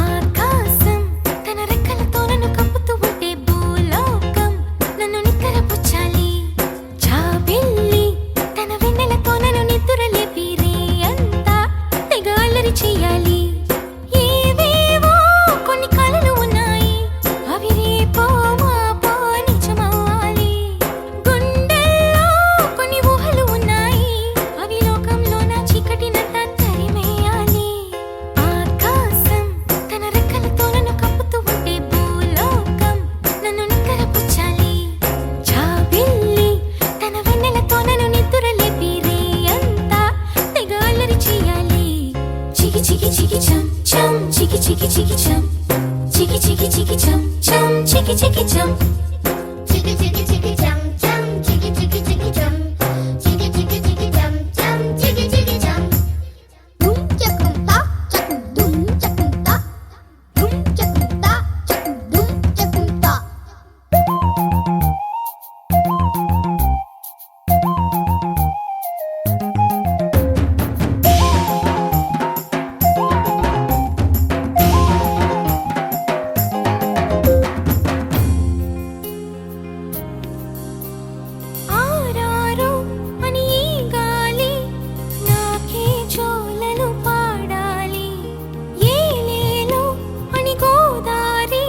ఆకాశం తన రెక్కలతో నన్ను కప్పుతూ ఉంటే భూలోకం నన్ను నిక్కరపుచ్చాలి. జాబిల్లి తన వెన్నెలతో నన్ను నిద్రలేపి రేయంతా తెగ అల్లరి చెయ్యాలి. ఏవేవో కొన్ని కలలు ఉన్నాయి, అవి రేపో మాపో నిజమవ్వాలి. గుండెల్లో కొన్ని ఊహలు ఉన్నాయి, అవి లోకంలో నా చీకటినంతా తరిమేయాలి. ఆకాశం తన రెక్కలతో నన్ను కప్పుతూ ఉంటే భూలోకం నన్ను నిక్కరపుచ్చాలి. జాబిల్లి తన వెన్నెలతో నన్ను నిద్రలేపి రేయంతా తెగ అల్లరి చెయ్యాలి. చికి చికి చికి చం చం చికి చికి చికి చం చికి చికి చికి చం చం చికి చికి చం చికి చికి చికి చం చం చికి చికి చికి చం చికి చికి చికి చం చం చికి చికి చం డుం చకుంతా చకు డుం చకుంతా డుం చకుంతా చకు డుం చకుంతా ఆరారు అని ఈ గాలి నాకే జోలలు పాడాలి. ఏలేలో అని గోదారి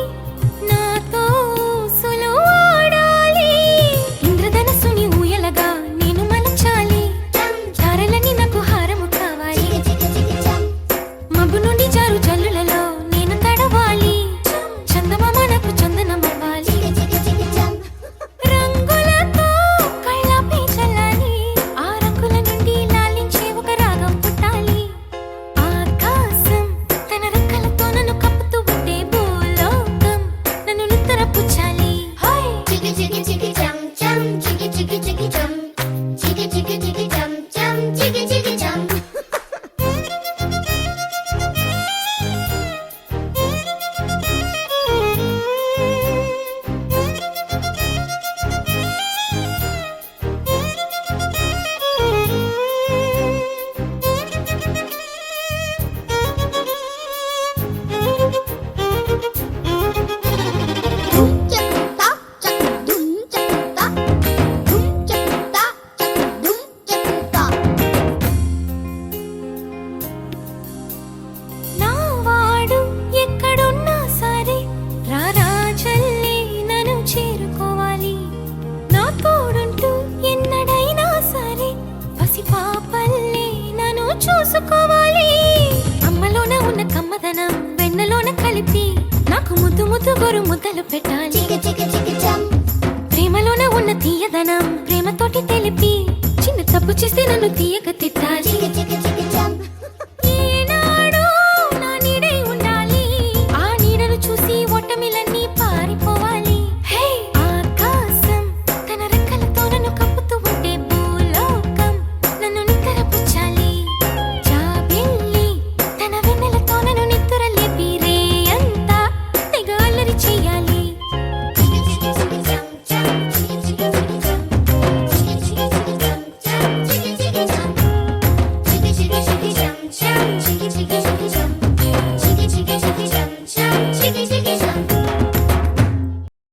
నాతో ఊసులు ఆడాలి. ఇంద్రధనస్సుని ఊయలగా నేను మలచాలి. తారలని నాకు హారము కావాలి. చికి చికి చం మబ్బు నుండి జారు జల్లులలో నేను తడవాలి. చందమామ నాకు చందనమవ్వాలి. చికి చికి చం రంగులతో కళ్ళపై చల్లాలి. ఆ రంగుల నుండి లాలించే ఒక రాగం పుట్టాలి. ఆకాశం తన రెక్కలతో నన్ను కప్పుతూ ఉంటే భూలోకం నన్ను నిద్రపుచ్చాలి. చికి చికి చికి చం చం చికి చికి చికి చం చికి చికి చికి చం చం చికి చికి చం డుం చకుంతా చకు డుం చకుంతా డుం చకుంతా చకు డుం చకుంతా నా వాడు ఎక్కడున్నా సరే రారాజల్లే నన్ను చేరుకోవాలి. నా తోడుంటూ ఎన్నడైనా సరే పసిపాపల్లే నన్ను చూసుకోవాలి. అమ్మలోన ఉన్న కమ్మదనం వెన్నలోన కలిపి నాకు ముద్దు ముద్దు గొరు ముద్దలు పెట్టాలి. చికి చికి చికి చం ప్రేమలోన ఉన్న తీయదనం ప్రేమతోటి తెలిపి చిన్న తప్పు చేస్తే నన్ను తీయక తిట్టాలి. చికి చికి